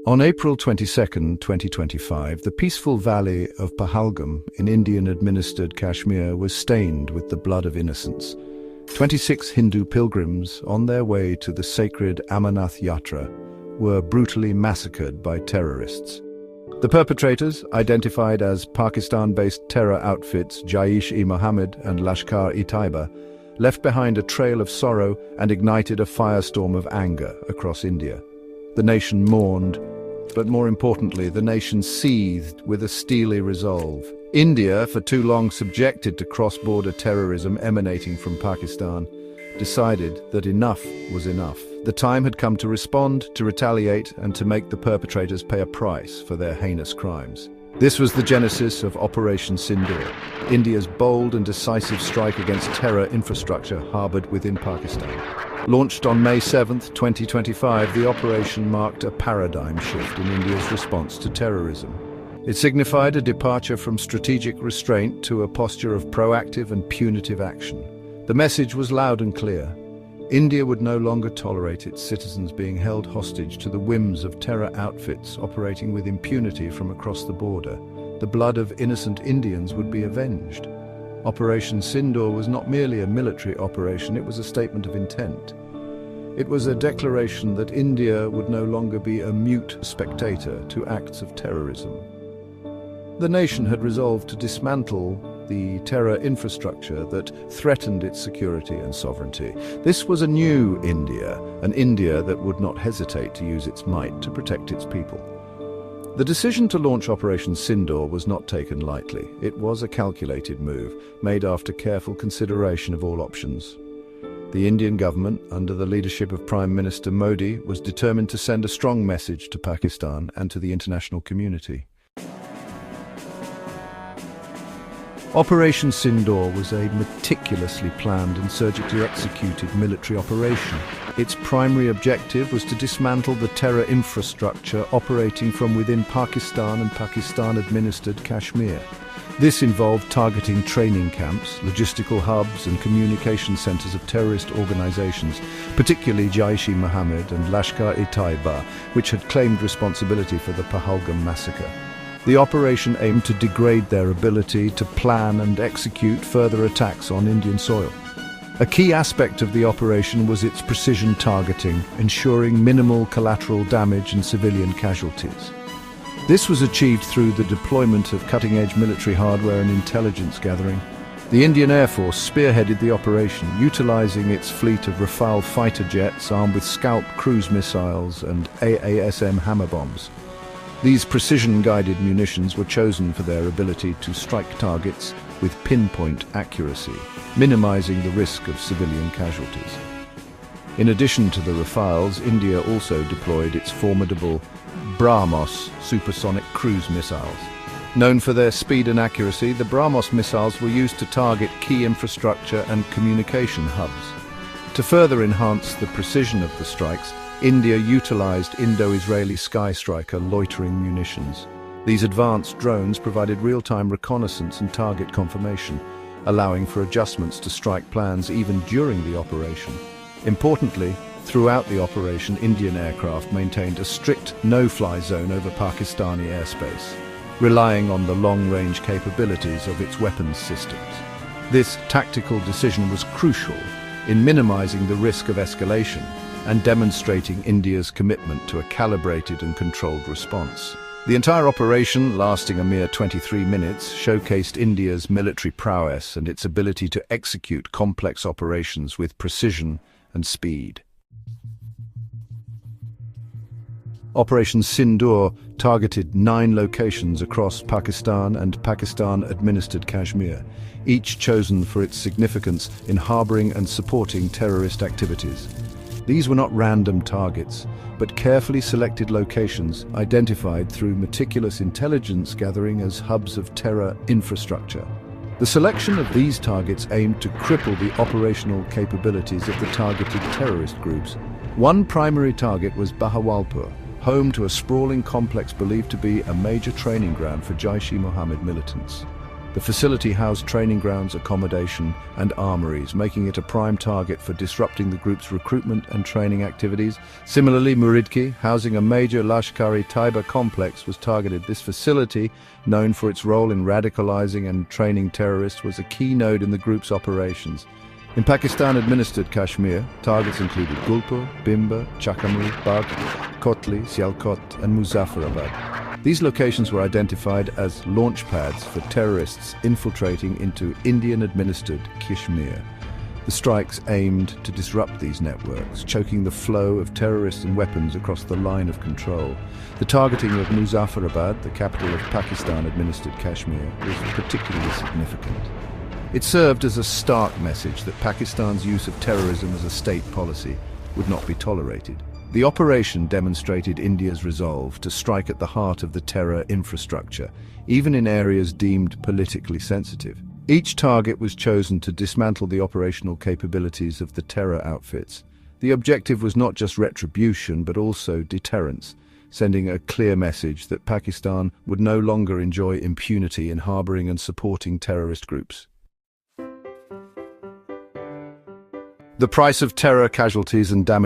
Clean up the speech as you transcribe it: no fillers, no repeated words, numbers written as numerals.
On April 22, 2025, the peaceful valley of Pahalgam in Indian-administered Kashmir was stained with the blood of innocents. 26 Hindu pilgrims on their way to the sacred Amarnath Yatra were brutally massacred by terrorists. The perpetrators, identified as Pakistan-based terror outfits Jaish-e-Mohammed and Lashkar-e-Taiba, left behind a trail of sorrow and ignited a firestorm of anger across India. The nation mourned, but more importantly, the nation seethed with a steely resolve. India, for too long subjected to cross-border terrorism emanating from Pakistan, decided that enough was enough. The time had come to respond, to retaliate, and to make the perpetrators pay a price for their heinous crimes. This was the genesis of Operation Sindoor, India's bold and decisive strike against terror infrastructure harbored within Pakistan. Launched on May 7, 2025, the operation marked a paradigm shift in India's response to terrorism. It signified a departure from strategic restraint to a posture of proactive and punitive action. The message was loud and clear. India would no longer tolerate its citizens being held hostage to the whims of terror outfits operating with impunity from across the border. The blood of innocent Indians would be avenged. Operation Sindoor was not merely a military operation, it was a statement of intent. It was a declaration that India would no longer be a mute spectator to acts of terrorism. The nation had resolved to dismantle the terror infrastructure that threatened its security and sovereignty. This was a new India, an India that would not hesitate to use its might to protect its people. The decision to launch Operation Sindoor was not taken lightly. It was a calculated move, made after careful consideration of all options. The Indian government, under the leadership of Prime Minister Modi, was determined to send a strong message to Pakistan and to the international community. Operation Sindoor was a meticulously planned and surgically executed military operation. Its primary objective was to dismantle the terror infrastructure operating from within Pakistan and Pakistan-administered Kashmir. This involved targeting training camps, logistical hubs and communication centers of terrorist organizations, particularly Jaish-e-Mohammed and Lashkar-e-Taiba, which had claimed responsibility for the Pahalgam massacre. The operation aimed to degrade their ability to plan and execute further attacks on Indian soil. A key aspect of the operation was its precision targeting, ensuring minimal collateral damage and civilian casualties. This was achieved through the deployment of cutting-edge military hardware and intelligence gathering. The Indian Air Force spearheaded the operation, utilizing its fleet of Rafale fighter jets armed with Scalp cruise missiles and AASM hammer bombs. These precision-guided munitions were chosen for their ability to strike targets with pinpoint accuracy, minimizing the risk of civilian casualties. In addition to the Rafales, India also deployed its formidable BrahMos supersonic cruise missiles. Known for their speed and accuracy, the BrahMos missiles were used to target key infrastructure and communication hubs. To further enhance the precision of the strikes, India utilized Indo-Israeli Sky Striker loitering munitions. These advanced drones provided real-time reconnaissance and target confirmation, allowing for adjustments to strike plans even during the operation. Importantly, throughout the operation, Indian aircraft maintained a strict no-fly zone over Pakistani airspace, relying on the long-range capabilities of its weapons systems. This tactical decision was crucial in minimizing the risk of escalation and demonstrating India's commitment to a calibrated and controlled response. The entire operation, lasting a mere 23 minutes, showcased India's military prowess and its ability to execute complex operations with precision and speed. Operation Sindoor targeted 9 locations across Pakistan and Pakistan-administered Kashmir, each chosen for its significance in harboring and supporting terrorist activities. These were not random targets, but carefully selected locations identified through meticulous intelligence gathering as hubs of terror infrastructure. The selection of these targets aimed to cripple the operational capabilities of the targeted terrorist groups. One primary target was Bahawalpur, home to a sprawling complex believed to be a major training ground for Jaish-e-Mohammed militants. The facility housed training grounds, accommodation, and armories, making it a prime target for disrupting the group's recruitment and training activities. Similarly, Muridki, housing a major Lashkar-e-Taiba complex, was targeted. This facility, known for its role in radicalizing and training terrorists, was a key node in the group's operations. In Pakistan-administered Kashmir, targets included Gulpur, Bimba, Chakamru, Bagh, Kotli, Sialkot, and Muzaffarabad. These locations were identified as launch pads for terrorists infiltrating into Indian-administered Kashmir. The strikes aimed to disrupt these networks, choking the flow of terrorists and weapons across the line of control. The targeting of Muzaffarabad, the capital of Pakistan-administered Kashmir, was particularly significant. It served as a stark message that Pakistan's use of terrorism as a state policy would not be tolerated. The operation demonstrated India's resolve to strike at the heart of the terror infrastructure, even in areas deemed politically sensitive. Each target was chosen to dismantle the operational capabilities of the terror outfits. The objective was not just retribution, but also deterrence, sending a clear message that Pakistan would no longer enjoy impunity in harboring and supporting terrorist groups. The price of terror casualties and damage